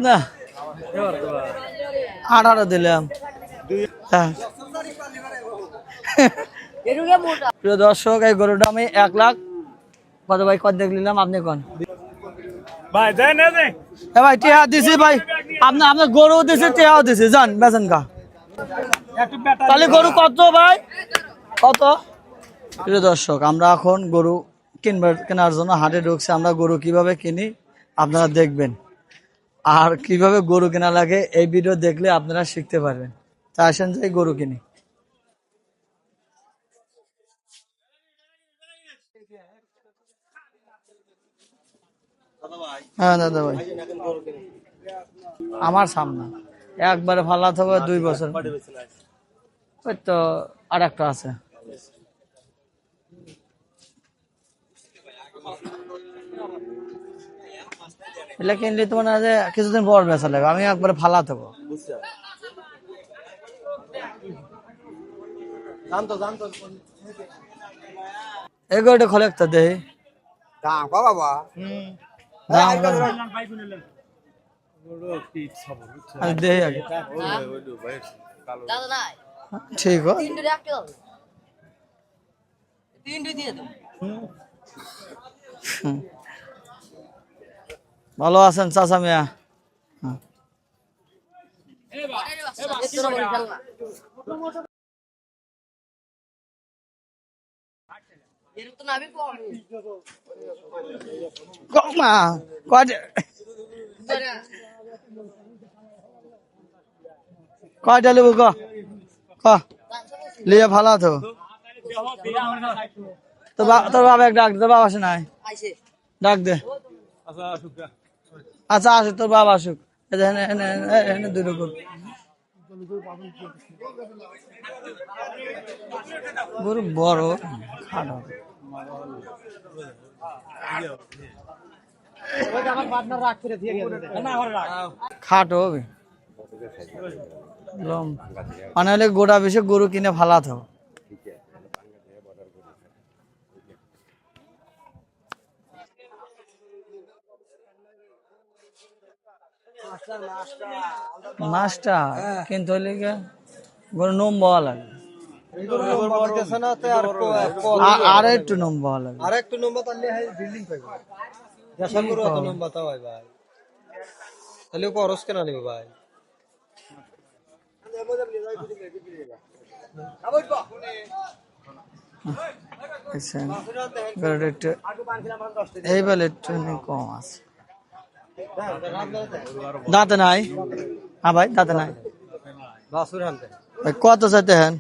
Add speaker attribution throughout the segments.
Speaker 1: না 18 দিলাম। প্রিয় দর্শক, এই গরুটা আমি 1 লাখ কত ভাই কত দেখলাম, আপনি কোন
Speaker 2: ভাই দেন না দেন
Speaker 1: ভাই টিয়া দিছি ভাই, আপনার গরু দিছে টিয়াও দিছে, যান বেচেন কা। তাহলে গরু কত ভাই, কত? প্রিয় দর্শক, আমরা এখন গরু কেনার জন্য হাটে ঢুকছি। আমরা গরু কিভাবে কিনি আপনারা দেখবেন, আর কিভাবে গরু কেনা লাগে এই ভিডিও দেখলে আপনারা শিখতে পারবেন। তা আসেন যাই গরু কিনি। হ্যাঁ দাদা ভাই, আমার সামনে একবারে ফালা থাকবে 2 বছর। ওই তো আর একটা আছে। এটা কিনলে তোমার যে কিছুদিন পর বেচা লাগবে, আমি একবারে ফালা থাকবো। এগারোটা খোলে একটা দেহি
Speaker 3: দাম কো বাবা
Speaker 1: দেহি আগে ঠিক ভালো আছেন চাচা মিয়া? কমা কয়টা লেবু ক লিয়ে ভালো তো। তোর বাবা এক ডাক দে, তোর বাবা আসে নাই, ডাক দে। আচ্ছা আসে, তোর বাবা আসুক। দুটো গরু বড় খাটো, খাটো হবে মানে হলে গোটা বেশি গরু কিনে ফালা থাকো। মাছটা কিন্তু হলে গরু নম পাওয়া লাগে, আর একটু নম পাওয়া লাগে,
Speaker 3: আর একটু নম্বর তাহলে বিল্ডিং পাইবো দেশাল গরু অত নম্বর তাও ভাই ভাই তাহলে খরচ কেন নিবে ভাই
Speaker 1: এই বেলে একটু কম আছে। দাঁতে নাই? হ্যাঁ ভাই দাঁতে নাই। কত চাইতে হ্যাঁ?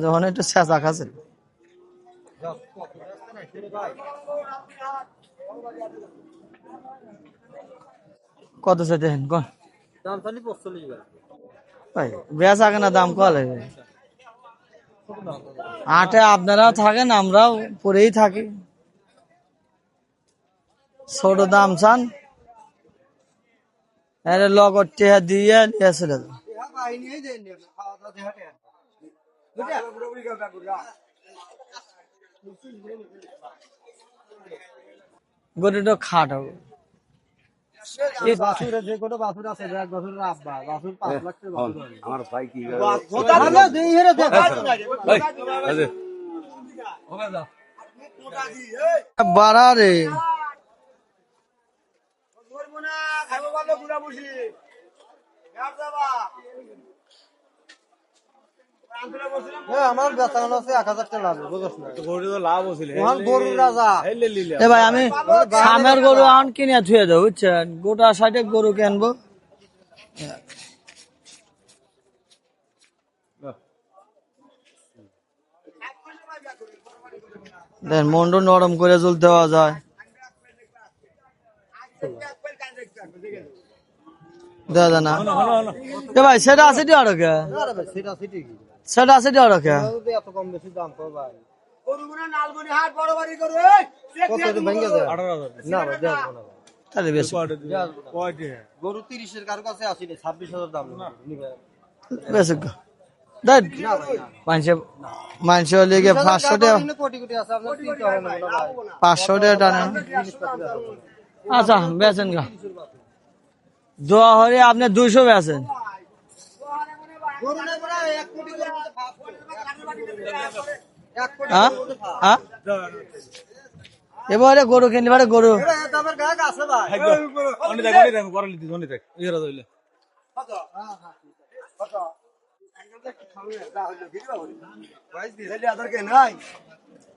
Speaker 1: যখন একটু চেঁচা খাচ্ছে। কত চাইতে হ্যাঁ কোন ভাই? বেচা কেনা দাম কল আটে আপনারাও থাকেন, আমরাও পরেই থাকি। ছোট দাম চান, লগত টেহা দিয়ে চলে যাবে। গরুটা খাট হবে।
Speaker 3: আমার ভাই কি
Speaker 1: বাড়া রে
Speaker 3: আমার বেতন আছে 1000 টাকা লাভ বুঝছ না
Speaker 2: গরু তো লাভ হইছিল
Speaker 3: গরুর রাজা
Speaker 1: এ ভাই আমি সামের গরু আন কিনে থুয়ে দেবো বুঝছেন, গোটা সাইডে গরু কিনবো। দেন মন্ড নরম করে জল দেওয়া যায়। দাদা না এ ভাই সেটা আছে টি আরো কে, সেটা আছে টি আরো কে
Speaker 3: এত কম বেশি দাম কর ভাই
Speaker 1: তাহলে বেশি
Speaker 3: গরু 30-এর কারো কাছে আসি 26,000 দাম নিবে
Speaker 1: বেশি দেখ মানুষের লিগে 500 টাকা
Speaker 3: কোটি কোটি আছে আপনার
Speaker 1: 500 টাকা টানে আচ্ছা বেচেন গা দোয়া হরে আপনি 200 বেচেন
Speaker 3: গরু না বড় 1 কোটি গরু 1 কোটি
Speaker 1: হ্যাঁ হ্যাঁ এবারে গরু কিনলে পারে গরু
Speaker 3: দামের গায়ক আছে ভাই
Speaker 2: অনেক দেখ করে লিতি অনেক দেখ ইরা দইলে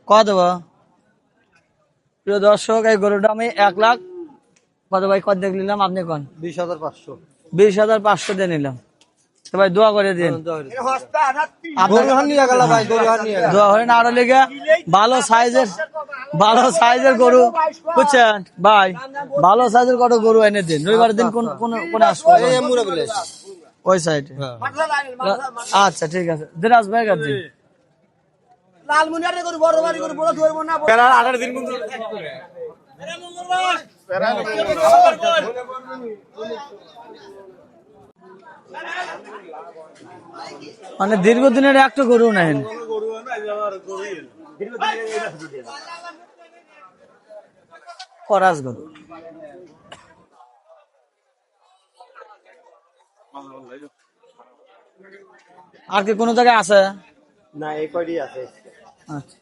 Speaker 1: কত দেবো প্রিয় দর্শক এই গরুটা আমি 1 লাখ কত ভাই কত দেখ নিলাম আপনি কোন
Speaker 3: 20,500
Speaker 1: 20,500 দিয়ে নিলাম তো ভাই দোয়া করে দিন
Speaker 3: গরু হান নিয়ে গেল ভাই গরু হান নিয়ে
Speaker 1: দোয়া হরে না আরো লেগে ভালো সাইজের গরু বুঝছেন ভাই ভালো সাইজের কত গরু এনে দিন রবিবারের দিন কোন আসবো
Speaker 3: এই মুরাবিলে
Speaker 1: ওই সাইডে আচ্ছা ঠিক আছে দিরাজ ভাই গাছ দিন
Speaker 3: লালমুনিয়ারে গরু বড় বাড়ি গরু বড় ধরবো না
Speaker 2: পেরা 18 দিন কোন
Speaker 1: মানে দীর্ঘদিনের একটা গরু নেন করাস গরু আর কি কোনো জায়গায় আছে
Speaker 3: না এই কয়টি আছে
Speaker 1: আচ্ছা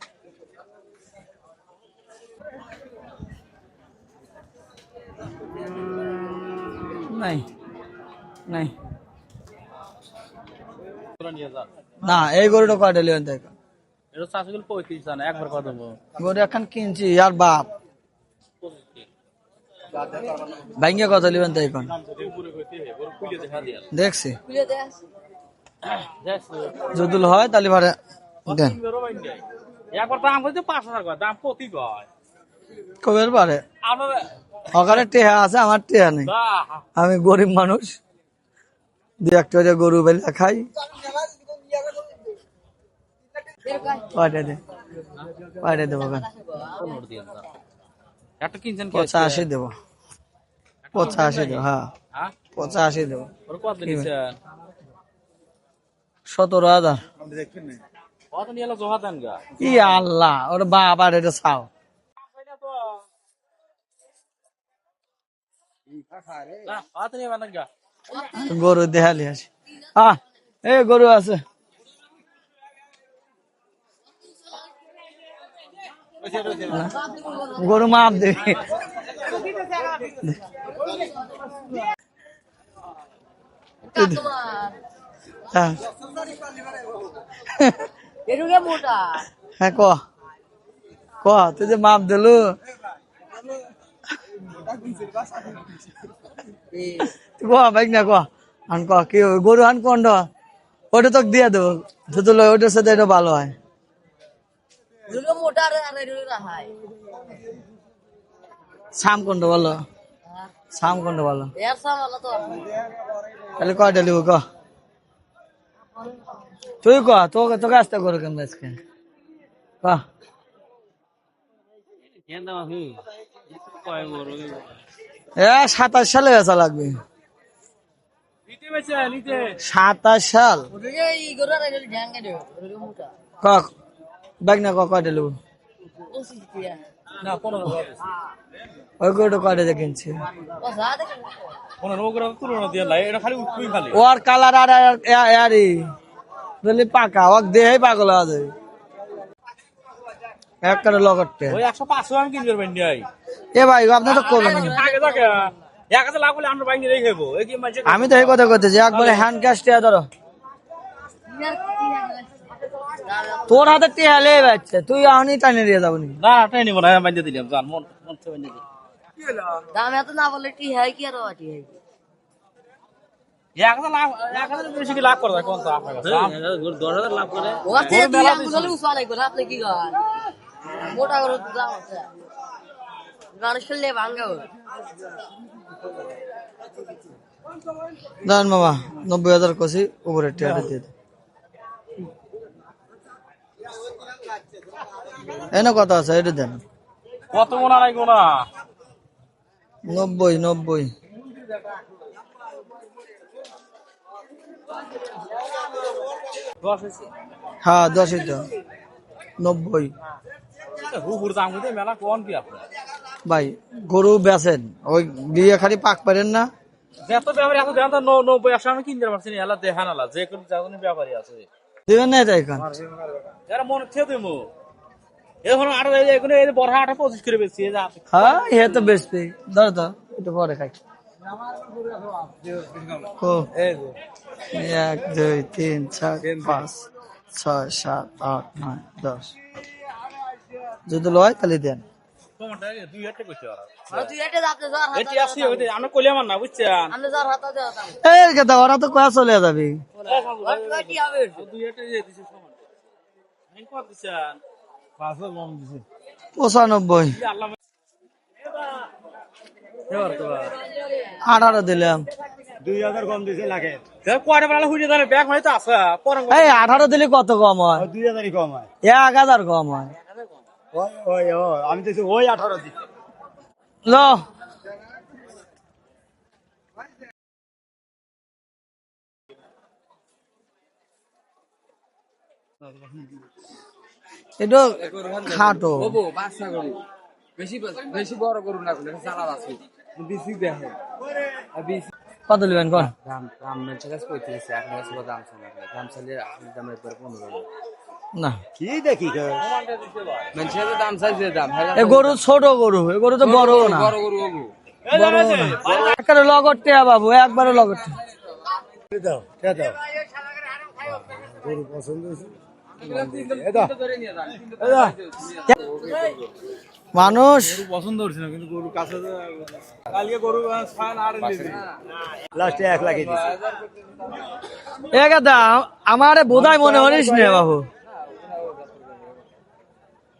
Speaker 1: নাই নাই না এই গরুটা কয়টা লিবেন তাই
Speaker 2: এটা 35 জানা একবার কত দেবো
Speaker 1: গরু এখন কিনছি আর বাপ ভাঙ্গে কত লিবেন তাই কোন দেখছি যদি হয় তাহলে ভাড়া দেন
Speaker 2: একবার দাম হইতে 5,000 টাকা দাম প্রতি কয়
Speaker 1: কবের পারে
Speaker 2: আপনারা
Speaker 1: ওখানে টেহা আছে আমার টেহা নেই আমি গরিব মানুষ দু একটা করে গরু বেলা খাই পাঠিয়ে দেবো কেন
Speaker 2: একটা কিনছেন কি
Speaker 1: 85 দেবো 85 দেবো হ্যাঁ 85 দেবো
Speaker 2: কত নিছেন
Speaker 1: 17,000
Speaker 2: কত নিয়ে এলো জোহা দেন গা
Speaker 1: ই আল্লাহ ওর বাবার এটা চাও
Speaker 2: না কত নিয়ে বানান গা
Speaker 1: গরু দেখালি আছে এই গরু আছে গরু মাপ দেবে হ্যাঁ হ্যাঁ ক তুই যে মাপ দিলু ভাই না আন কি গরু আন কোন ওটা তো দিয়ে দেবো ওটার সাথে এটা ভালো হয় সাম কোনটা বলো সাম কোনটা বলো তাহলে কয়টা লিব ক তুই তোকে তোকে আসতে করো কেন আজকে ক এ 27 সালে বেচা লাগবে 27 সাল না কয়টা লিব ওই গরুটা কয়টা দিয়ে কিনছি ওর কালার আর আরে বলি পাকা ওক দেহে পাগল আছে এক করে লগটে
Speaker 2: ওই 105 আমি কিনবে ভাই নাই
Speaker 1: এ ভাই আপনি তো করবেন
Speaker 2: আগে থাকে 1000 লাখ হলে আমরা ভাই রেখে খাবো এই কি মাঝে
Speaker 1: আমি তো এই কথা কইতেছি একবারে হ্যান্ড ক্যাশ টিয়া ধরো তোর হাতে টিয়া লে বাচ্চা তুই আহনি টানে দিয়ে যাবনি
Speaker 2: না টাই নিব না বাইন্দে দিলাম জান মন মন থেকে বাইন্দে দিই
Speaker 4: দাম এত না বলে কি হয় কি আর আটি হয়
Speaker 2: 1000 লাখ 1000 বেশি কি লাভ করে কোন তো আপনার কাছে 10000 লাভ করে
Speaker 4: ও তে তুই আঙ্গুলে উসা নাই করে আপনি কি করেন মোটা করে দাম আছে মানুষের লে ভাঙাও
Speaker 1: দান মামা 90,000 কষি উপরে টিয়াটা দিয়ে দে এনে কথা আছে এটা দেন
Speaker 2: কত গোনা নাই গোনা
Speaker 1: 90 90 হ্যাঁ 10 তো 90
Speaker 2: রুপুর দাম কিন্তু মেলা কোন কি আপনার
Speaker 1: ভাই গরু বেচেন ওই দিয়ে খালি পাক পারেন না
Speaker 2: যত ব্যাপারী আছে দেন তো 90 আসলে আমি কিনতে পারছি না এলা দেখান আলা যে কোন জায়গায় ব্যাপারী আছে
Speaker 1: দিবেন না এটা এখন
Speaker 2: যারা মনে থেকে দিমু এখন আর এগুলো এই বড় 25 করে বেশি যা
Speaker 1: হ্যাঁ এ তো বেচবে ধর তো একটু পরে খাই ও 1 2 3 4 5 6 7 8 9 10 যদি লয় তাহলে দেন
Speaker 2: তোমারটা 2000 টাকা কইছে ওরা
Speaker 4: আর তুই এটা আপনি যার হাত
Speaker 2: এটি আছে ওই আমরা কইলাম না বুঝছেন
Speaker 4: আপনি যার হাত দেওয়া দাম
Speaker 1: এই কথা ওরা তো কয়া চলে যাবে
Speaker 4: আর কি হবে
Speaker 2: 2000 টাকা দিয়ে দিছে সমান আমি কত দিছেন 500 কম দিছে
Speaker 1: 95
Speaker 2: আল্লাহ
Speaker 1: 18 দিলাম
Speaker 3: 2000 কম দিছে লাগে
Speaker 2: কয়টা বেলা হইছে জানে ব্যাগ মানে তো আছে পরং
Speaker 1: এই 18 দিলে কত কম হয়
Speaker 3: 2000ই কম হয়
Speaker 1: 1000 কম হয়
Speaker 3: ওই আমি দিছি ওই 18 দিছি
Speaker 1: ল এটা খাটো
Speaker 5: বাচ্চা গরু বেশি বেশি বড় গরু না বলে চালা আছে বেশি দেখে
Speaker 1: কত নেবেন কোন
Speaker 5: দাম দাম মেনছে কাছে কইতেছে আপনার কাছে দাম শুনে দাম চাইলে দাম একবার 15
Speaker 1: না
Speaker 3: কি দেখি
Speaker 5: মেনছে দাম চাইছে দাম
Speaker 1: এ গরু ছোট গরু এ গরু তো বড় না
Speaker 5: বড় গরু হবো
Speaker 1: বড় না একবারে লগট টিয়া বাবু একবারে লগট
Speaker 3: দাও দাও গরু পছন্দ হইছে
Speaker 1: মানুষ
Speaker 2: পছন্দ করছি না কিন্তু গরু কাছে কালকে গরু ফাইন আর দিছি
Speaker 3: লাস্টে 1 লাখ দিছি
Speaker 1: এ গাদা আমারে বোধাই মনে হরিস নে বাবু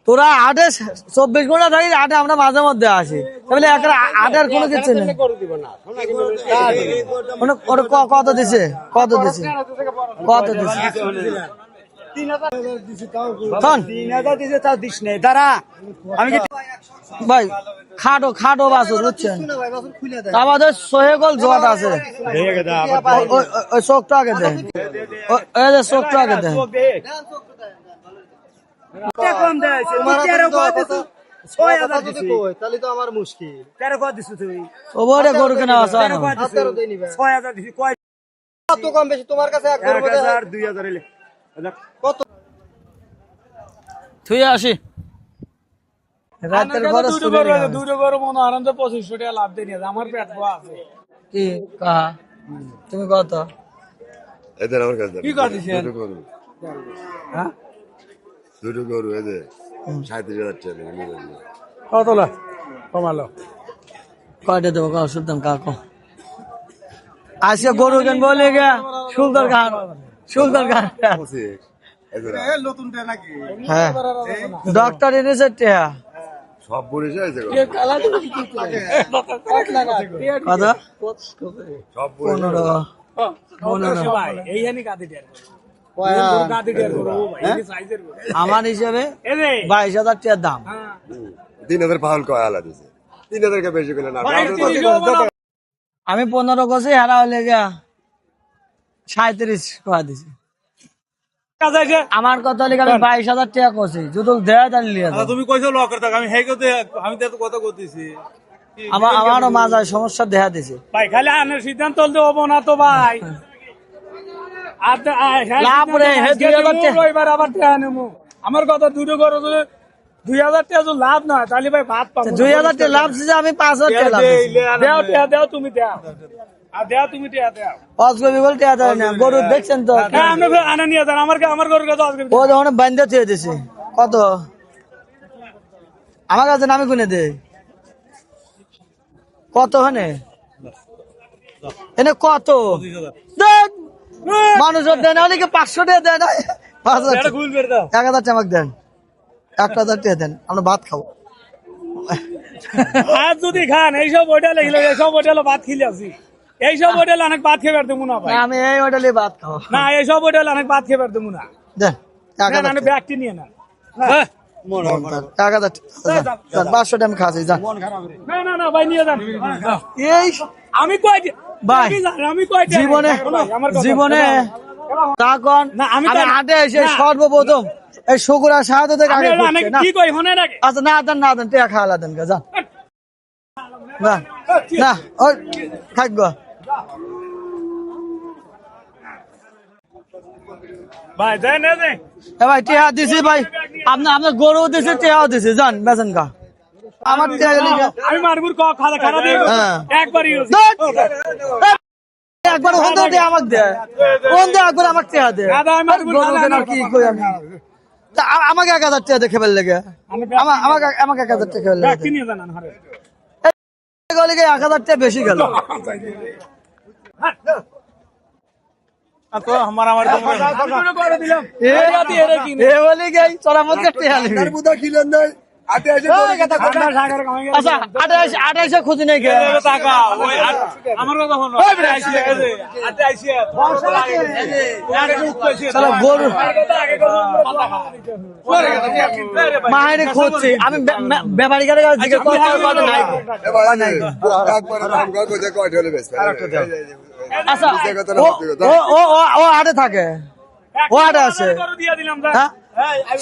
Speaker 1: তোরা 24 ঘন্টা থাকি আটে আমরা মাঝে মধ্যে আসি তাহলে একটা আটের কোনো কিছু নেই কত দিছে কত দিছে কত দিছে
Speaker 3: 3000 দিছি তাও
Speaker 1: কোন
Speaker 3: 3000 দিছে তাও দিস নাই দাঁড়া আমি কি
Speaker 1: ভাই খাটো খাটো বাসুর বুঝছেন
Speaker 3: ভাই বাসুর খুলে দেয়
Speaker 1: আমাদের সোহেগল জট আছে
Speaker 3: দেখে দা আবার
Speaker 1: ওই চোখটা আগে দেন ওই যে চোখটা আগে দেন
Speaker 3: কম দেয়
Speaker 1: তোমার
Speaker 3: 6000 দিছি তাহলে তো আমার মুশকিল 13 কত দিছ তুমি
Speaker 1: ও বড় গরু কেনা আছে
Speaker 3: 17 দেই নিবে 6000 দিছি কয় কত কম বেশি তোমার কাছে 1000 2000 এলে কত
Speaker 1: তুই আসি রাতের খরচ
Speaker 2: দুটো গরু মনে আরাম 2500 টাকা লাভ দিয়ে নিয়ে আমার পেট ভরা আছে
Speaker 1: কি কা তুমি কত
Speaker 6: এদের আমার কাছে
Speaker 2: কি করে দিছেন?
Speaker 6: দুটো গরু
Speaker 1: হ্যাঁ
Speaker 6: দুটো গরু এদের 37,000 টাকা নিয়ে যাবে।
Speaker 2: কত লাখ কমালো
Speaker 1: কয়টা দেবো কাউ সুলতান কাকু আজকে গরু কেন বলে গে সুলতান খান সুলতান খান
Speaker 6: পঁচিশ, এদের
Speaker 1: হ্যাঁ ডক্টর এনেছে টিয়া
Speaker 6: সব বলিস আছে গো।
Speaker 1: কত
Speaker 6: সব বলিস
Speaker 1: 15
Speaker 2: ভাই এইখানে কাঁদি টিয়ার কাঁদি টিয়ার গরু ভাই এই সাইজের গরু
Speaker 1: আমার হিসেবে
Speaker 2: এই রে
Speaker 1: 22,000 টাকার দাম
Speaker 6: 3,000 পাউল কয় আলা দিছে 3,000 কে বেশি করে না
Speaker 1: আমি 15 কষে হারা হলে গা 37 কয়া দিছি
Speaker 2: কাজ আছে
Speaker 1: আমার কথা হলে আমি 22,000 টাকা কষি যদি দেয় তাহলে লিয়ে দাও।
Speaker 2: তুমি কইছো লকার থাক আমি হেই করতে আমি তো কথা কইতেছি
Speaker 1: আমারও মাজায় সমস্যা দেখা দিছে
Speaker 2: ভাই খালি আনের সিদ্ধান্ত তুলতে হবো না তো ভাই
Speaker 1: লাভ রে, হে 2000 টাকা।
Speaker 2: এবার আবার টাকা নেবো আমার কথা দুটো করো 2000 টাকা যদি লাভ না হয় তাহলে ভাই ভাত পাবো
Speaker 1: 2,000 টাকা লাভ দিছে আমি 5,000 টাকা লাভ দিছি।
Speaker 2: দেও টাকা দেও তুমি দেও আর দেও তুমি টাকা দেও
Speaker 1: অজগবি বল টাকা দেয় না গরু দেখছেন তো
Speaker 2: হ্যাঁ আমি আনা নিয়ে যান আমার গরুর কাছে আজকে
Speaker 1: ও যখন বান্ধে থুয়ে দিছে কত আমার কাছে নামে কোনে দে কত হনে এনে কত দেন মানুষের দেন অনেকে 500 টাকা দেন 5,000 টাকা।
Speaker 2: গুল বের দাও
Speaker 1: 1,000 টাকা দেন 1,000 টাকা দেন আমরা ভাত খাবো
Speaker 2: ভাত যদি খান এইসব হোটেলে গেলে এইসব হোটেলে ভাত খেলে আসি এইসব হোটেলে অনেক ভাত খেয়ে দেবো না ভাই
Speaker 1: না, আমি এই হোটেলে ভাত খাবো
Speaker 2: না এইসব হোটেলে অনেক ভাত খেয়ে দেবো না
Speaker 1: দেন 1,000
Speaker 2: না
Speaker 1: টাকা।
Speaker 2: ব্যাগটি নিয়ে না হ্যাঁ
Speaker 1: 1000 500 টাকা আমি খাচ্ছি যান
Speaker 2: না না না ভাই নিয়ে যান
Speaker 1: এই
Speaker 2: আমি কয়টা
Speaker 1: ভাই
Speaker 2: আমি কয়টা
Speaker 1: জীবনে
Speaker 2: আমার কথা
Speaker 1: জীবনে তখন
Speaker 2: না, আমি
Speaker 1: আমি
Speaker 2: তো-
Speaker 1: হাটে এসে
Speaker 2: না।
Speaker 1: সর্বপ্রথম এই শুকুরা শাহাদ থেকে আগে
Speaker 2: আমি
Speaker 1: ঘুরছে, না
Speaker 2: কি কই হনে নাকি
Speaker 1: আচ্ছা না দেন টিয়া খাওয়ালা দেন গা, যান না না ওই থাকবো
Speaker 2: ভাই দেন না দেন
Speaker 1: এ ভাই টিয়া দিছি ভাই আপনার গরু দিছে টিয়াও দিছে যান বেচেন গা আমার টিয়া গেলি গা।
Speaker 2: আমি মারবুর ক খালা খারা দিয়ে
Speaker 1: হ্যাঁ।
Speaker 2: একবারই
Speaker 1: ধ্যাৎ! একবার ওখান থেকে আমাকে দে কোন দে একবার আমাকে টিয়া দে
Speaker 2: দাদা, আমি
Speaker 1: আর গরু কেন আর কি কই আমি তা আমাকে 1000 টাকা দেখে ফেললে গে আমাকে 1000 টাকা ফেললে
Speaker 2: ব্যক্তি নিয়ে যান হারে
Speaker 1: গলি গে 1000 টাকা বেশি গেল
Speaker 2: তো আমার আমার করে দিলাম
Speaker 1: এ বলি গে তোরা মত টিয়া নিবি
Speaker 6: বুদা খিলেন নাই আতে এসে
Speaker 2: ঠান্ডা সাগর কামাই
Speaker 1: আচ্ছা 28 খুঁজি নাই গে
Speaker 2: টাকা ওই আমার কথা হলো আইসি আতে আইসি
Speaker 1: চলো গরু মায়েরে খুঁজছি আমি ব্যাপারী গাড়ি জিজ্ঞেস করতে নাই
Speaker 6: একবার আমগা কোজে কয়টা হলে বেশ
Speaker 1: আচ্ছা ও আটে থাকে ও আটে আছে
Speaker 2: করে দিয়ে দিলাম যা
Speaker 1: হ্যাঁ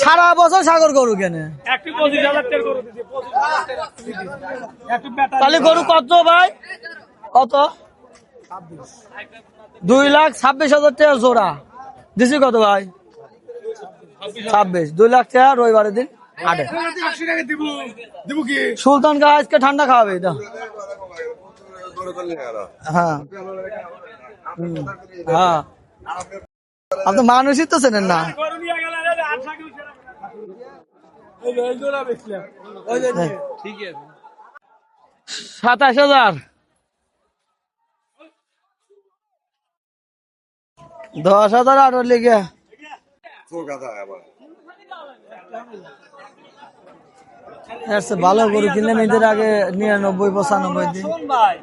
Speaker 1: সারা বছর সাগর গরু কেনে
Speaker 2: একটু 25000 টাকা করে দিছি 25000 একটু বেটা
Speaker 1: তাহলে গরু কত ভাই কত 2,26,000 টাকা জোড়া দিছি কত ভাই 26 2 লাখ টাকা রবিবারের দিন আটে
Speaker 6: দিব কি
Speaker 1: সুলতান কা আজকে ঠান্ডা খাওয়াবে এটা হ্যাঁ হ্যাঁ আপনি মানুষই তো চেনেন না
Speaker 2: করে নিয়ে গেল রে 8 টাকা এই এই জোড়া বেচলাম ওই যে ঠিক আছে
Speaker 1: 27,000 10,000 আরো লেগে আচ্ছা ভালো গরু কিনলে নিজের আগে 99-95 দিন
Speaker 2: ভাই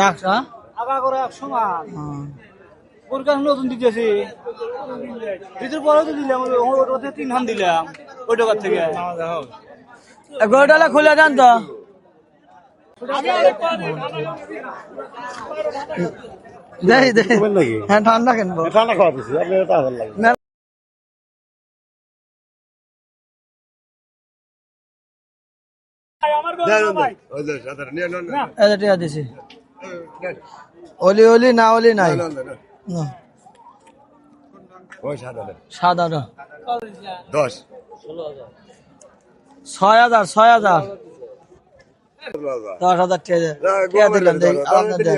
Speaker 1: এক হ্যাঁ
Speaker 2: আগা করে 100 মান
Speaker 1: হ্যাঁ।
Speaker 2: ওর কাছে নতুন দিতেছি ভিতর পরেও তো দিলাম ওটা 3 হান দিলাম ওই টাকা থেকে
Speaker 1: গরুটা খুলে দেন তো দেই হ্যাঁ ঠান্ডা কিনবো
Speaker 3: ঠান্ডা খাওয়া দিচ্ছি আপনার তো আবার লাগে
Speaker 2: আমার কথা ভাই
Speaker 6: ওই যে সাধারণ নিয়ে নন
Speaker 1: এটা টিয়া দিছি অলি না অলি নাই না।
Speaker 6: ওই সাধারণ
Speaker 1: সাদা
Speaker 6: 10
Speaker 1: 6,000 10,000 টিয়া দিলাম দেই আপনার দেন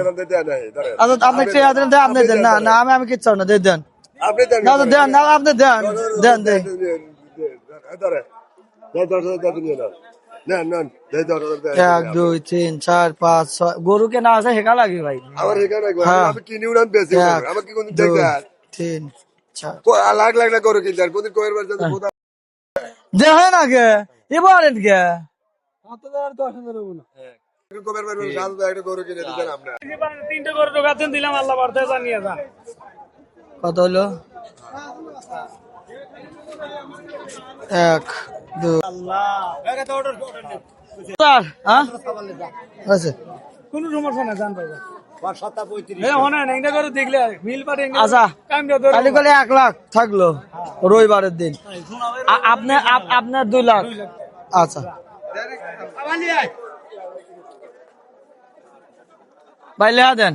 Speaker 1: আচ্ছা আপনি টিয়া দিলেন দেন আপনি দেন না আমি কিচ্ছু না দেন দেন
Speaker 6: আপনি দেন
Speaker 1: না দেন না আপনি দেন দেন এক দুই তিন চার পাঁচ ছয় গরু কেনা আছে হেকা লাগে ভাই
Speaker 6: আমার এখানে
Speaker 1: হ্যাঁ।
Speaker 6: আমি কিনে উড়ান বেশি
Speaker 1: এক
Speaker 6: আমার কি কোন
Speaker 1: দুই
Speaker 6: দেখার
Speaker 1: তিন চার
Speaker 6: লাখ লাখ না করে কিনতে আর কোনদিন কয়ের বার যাতে
Speaker 1: দেখেন আগে এবার গে
Speaker 6: কবের বার সাল একটা গরু কিনে দিতেন আমরা
Speaker 2: 3টে করে বেতন দিলাম আল্লাহ বর্তে জানিয়ে যা
Speaker 1: কত হলো এক দুই চার হ্যাঁ আছে
Speaker 2: কোন সমস্যা না জান পাইবা এই হনে না এটা করে দেখলে মিল পারে
Speaker 1: আচ্ছা
Speaker 2: কাম দে ধর
Speaker 1: তাহলে গেলে 1 লাখ থাকলো রবিবারের দিন আপনার 2 লাখ আচ্ছা ভাই লেহা দেন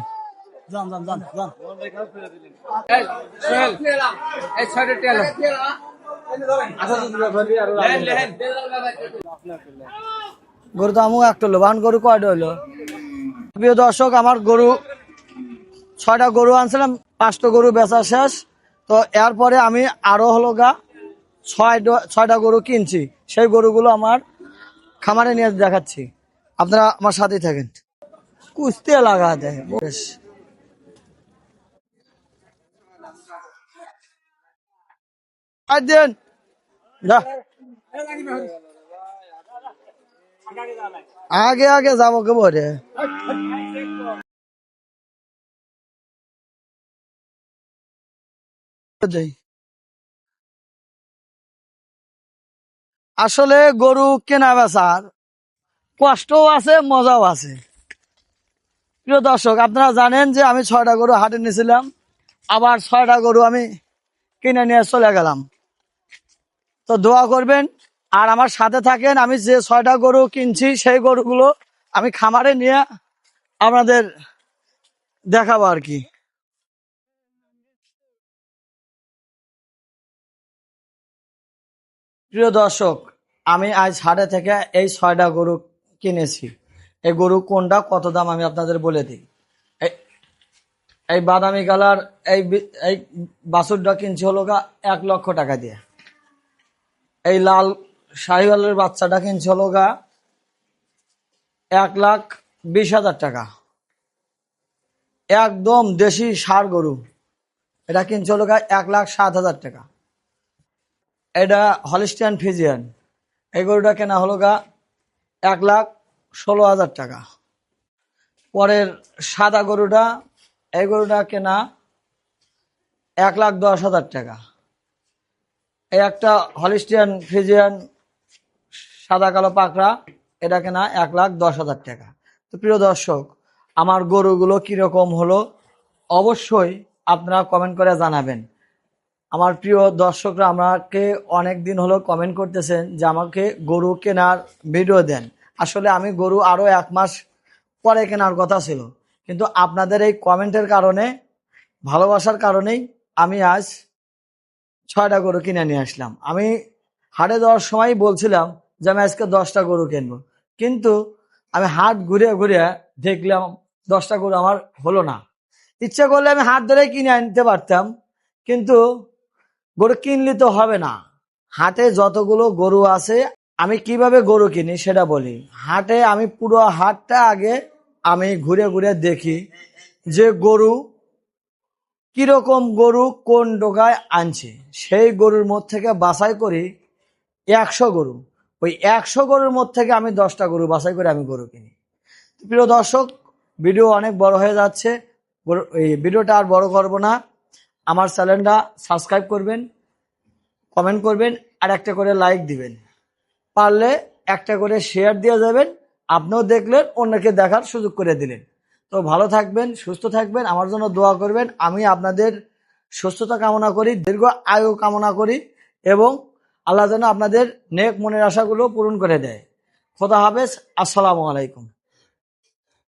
Speaker 1: গরু তো আমু একটা হলো বান গরু কয়টা হলো প্রিয় দর্শক আমার গরু 6টা গরু আনছিলাম 5টা গরু বেচা শেষ তো এরপরে আমি আরো হলো গা 6টা গরু কিনছি সেই গরুগুলো আমার খামারে নিয়ে দেখাচ্ছি আপনারা আমার সাথেই থাকেন কুস্তি লাগা দেয় বেশ আর দেন যা আগে যাবো কে বলে আসলে গরু কেনা বেচার কষ্টও আছে, মজাও আছে। প্রিয় দর্শক, আপনারা জানেন যে আমি 6টা গরু হাটে নিয়েছিলাম, আবার 6টা গরু আমি কিনে নিয়ে চলে গেলাম। তো দোয়া করবেন আর আমার সাথে থাকেন। আমি যে 6টা গরু কিনছি সেই গরুগুলো আমি খামারে নিয়ে আপনাদের দেখাবো আর কি। প্রিয় দর্শক, আমি আজ হাটে থেকে এই 6টা গরু কিনেছি। এই গরু কোনটা কত দাম আমি আপনাদের বলে দিই। এই বাদামি কালার এই বাছুরটা কিনছি হলো 1 লক্ষ টাকা দিয়ে। এই লাল শাহিওয়ালের বাচ্চাটা কিনছি হলো 1,20,000 টাকা। একদম দেশি ষাঁড় গরু, এটা কিনছি হলো 1,07,000 টাকা। এটা হলিস্টিয়ান ফিজিয়ান, এই গরুটা কেনা হলো 1,16,000 টাকা। পরের সাদা গরুটা, এই গরুটা কেনা 1,10,000 টাকা। এই একটা হলিস্টিয়ান ফিজিয়ান সাদা কালো পাকড়া, এটা কেনা 1,10,000 টাকা। তো প্রিয় দর্শক, আমার গরুগুলো কিরকম হলো অবশ্যই আপনারা কমেন্ট করে জানাবেন। আমার প্রিয় দর্শকরা আমাকে অনেক দিন হলো কমেন্ট করতেছেন যে আমাকে গরু কেনার ভিডিও দেন। আসলে আমি গরু আরো 1 মাস পরে কেনার কথা ছিল, কিন্তু আপনাদের এই কমেন্টের কারণে, ভালোবাসার কারণেই আমি আজ 6টা গরু কিনে নিয়ে আসলাম। আমি হাটে যাওয়ার সময় বলছিলাম যে আমি আজকে 10টা গরু কিনবো, কিন্তু আমি হাট ঘুরে ঘুরে দেখলাম 10টা গরু আমার হলো না। ইচ্ছা করলে আমি হাট ধরে কিনে আনতে পারতাম, কিন্তু গরু কিনলে তো হবে না। হাটে যতগুলো গরু আছে, আমি কিভাবে গরু কিনি সেটা বলি। হাটে আমি পুরো হাটটা আগে আমি ঘুরে ঘুরে দেখি যে গরু কিরকম গরু কোন ডোকায় আনছে, সেই গরুর মধ্যে থেকে বাছাই করি 100 গরু। ওই 100 গরুর মধ্যে থেকে আমি 10টা গরু বাছাই করে আমি গরু কিনি। প্রিয় দর্শক, ভিডিও অনেক বড় হয়ে যাচ্ছে, এই ভিডিওটা আর বড় করব না। আমার চ্যানেলটা সাবস্ক্রাইব করবেন, কমেন্ট করবেন, আর একটা করে লাইক দিবেন, পারলে একটা করে শেয়ার দিয়ে যাবেন। আপনিও দেখলেন, অন্যকে দেখার সুযোগ করে দিলেন। তো ভালো থাকবেন, সুস্থ থাকবেন, আমার জন্য দোয়া করবেন। আমি আপনাদের সুস্থতা কামনা করি, দীর্ঘ আয়ু কামনা করি, এবং আল্লাহ যেন আপনাদের নেক মনের আশাগুলো পূরণ করে দেয়। খোদা হাফেজ, আসসালামু আলাইকুম।